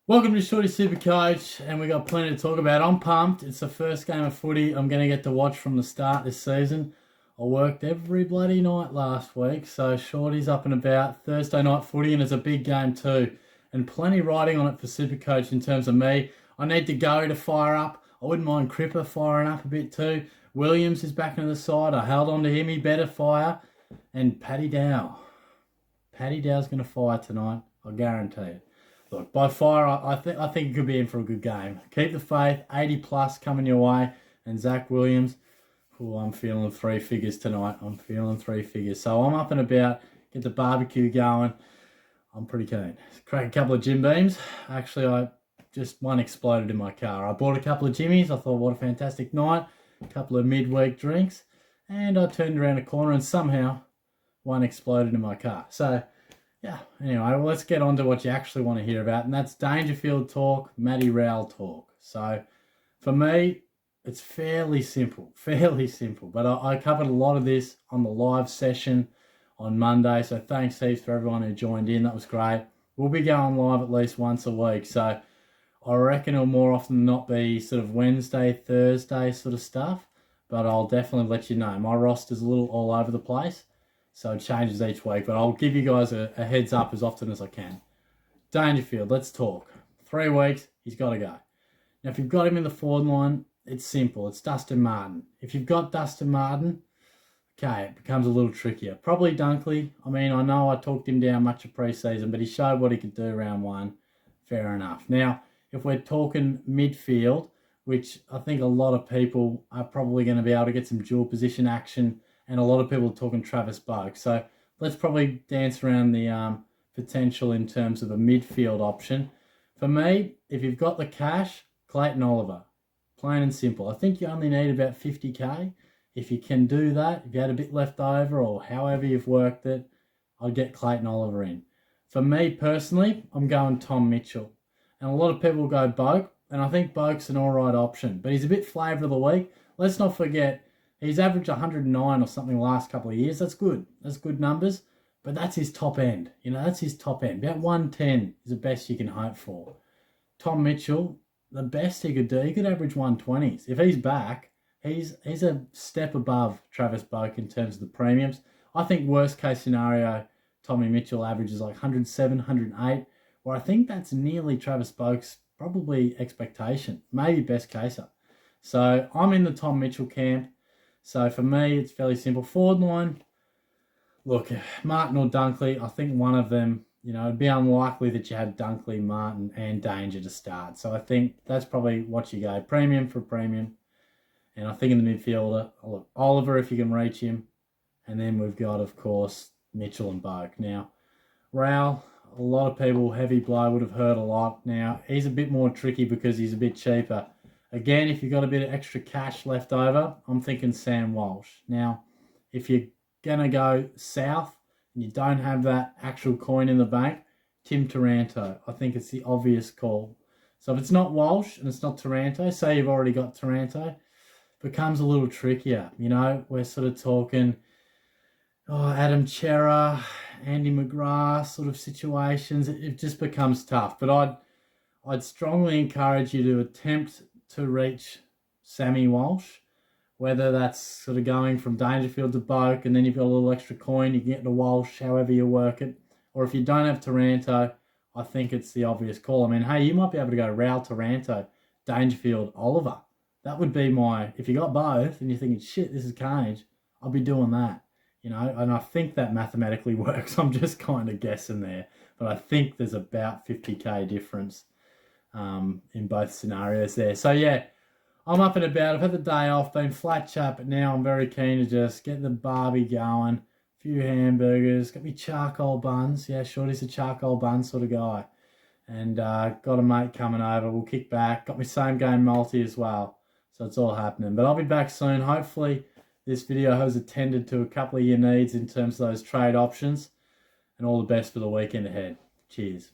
Welcome to Shorty Supercoach, and we got plenty to talk about. I'm pumped. It's the first game of footy I'm going to get to watch from the start this season. I worked every bloody night last week, so Shorty's up and about. Thursday night footy, and it's a big game too. And plenty riding on it for Supercoach in terms of me. I need to go to fire up. I wouldn't mind Cripper firing up a bit too. Williams is back into the side. I held on to him. He better fire. And Paddy Dow. Paddy Dow's going to fire tonight. I guarantee it. Look, by far, I think you could be in for a good game. Keep the faith, 80 plus coming your way. And Zach Williams, I'm feeling three figures tonight. I'm feeling three figures. So I'm up and about, get the barbecue going. I'm pretty keen. Crack a couple of Jim Beams. Actually, one exploded in my car. I bought a couple of Jimmies. I thought, what a fantastic night. A couple of midweek drinks. And I turned around a corner and somehow one exploded in my car. So, yeah, anyway, well, let's get on to what you actually want to hear about, and that's Dangerfield talk, Rowell talk. So, for me, it's fairly simple, but I covered a lot of this on the live session on Monday, so thanks heaps for everyone who joined in. That was great. We'll be going live at least once a week, so I reckon it'll more often than not be sort of Wednesday, Thursday sort of stuff, but I'll definitely let you know. My roster's a little all over the place. So it changes each week, but I'll give you guys a heads up as often as I can. Dangerfield, let's talk. 3 weeks, he's got to go. Now, if you've got him in the forward line, it's simple. It's Dustin Martin. If you've got Dustin Martin, okay, it becomes a little trickier. Probably Dunkley. I mean, I know I talked him down much of pre-season, but he showed what he could do round one. Fair enough. Now, if we're talking midfield, which I think a lot of people are probably going to be able to get some dual position action, and a lot of people are talking Travis Boak. So let's probably dance around the potential in terms of a midfield option. For me, if you've got the cash, Clayton Oliver. Plain and simple. I think you only need about 50k. If you can do that, if you had a bit left over or however you've worked it, I'd get Clayton Oliver in. For me personally, I'm going Tom Mitchell. And a lot of people go Boak, and I think Boak's an all right option. But he's a bit flavour of the week. Let's not forget, he's averaged 109 or something the last couple of years. That's good. That's good numbers. But that's his top end. That's his top end. About 110 is the best you can hope for. Tom Mitchell, the best he could do, he could average 120s. If he's back, he's a step above Travis Boak in terms of the premiums. I think worst case scenario, Tommy Mitchell averages like 107, 108, where I think that's nearly Travis Boak's probably expectation. Maybe best caser. So I'm in the Tom Mitchell camp. So for me, it's fairly simple. Forward line, look, Martin or Dunkley, I think one of them, it'd be unlikely that you had Dunkley, Martin, and Danger to start. So I think that's probably what you go. Premium for premium. And I think in the midfielder, look, Oliver, if you can reach him. And then we've got, of course, Mitchell and Boak. Now, Rowell, a lot of people, heavy blow, would have heard a lot. Now, he's a bit more tricky because he's a bit cheaper. Again, if you've got a bit of extra cash left over, I'm thinking Sam Walsh. Now, if you're going to go south and you don't have that actual coin in the bank, Tim Taranto. I think it's the obvious call. So if it's not Walsh and it's not Taranto, say you've already got Taranto, becomes a little trickier. We're sort of talking Adam Chera, Andy McGrath sort of situations. It just becomes tough. But I'd strongly encourage you to attempt to reach Sammy Walsh, whether that's sort of going from Dangerfield to Boak and then you've got a little extra coin, you can get to Walsh, however you work it. Or if you don't have Taranto, I think it's the obvious call. I mean, hey, you might be able to go Rowell, Taranto, Dangerfield, Oliver. That would be if you got both and you're thinking, shit, this is carnage, I'll be doing that. And I think that mathematically works. I'm just kind of guessing there. But I think there's about 50k difference in both scenarios there. So yeah, I'm up and about. I've had the day off, been flat chat, but now I'm very keen to just get the barbie going. A few hamburgers, got me charcoal buns. Yeah, Shorty's a charcoal bun sort of guy. And got a mate coming over. We'll kick back. Got me same game multi as well. So it's all happening. But I'll be back soon. Hopefully this video has attended to a couple of your needs in terms of those trade options. And all the best for the weekend ahead. Cheers.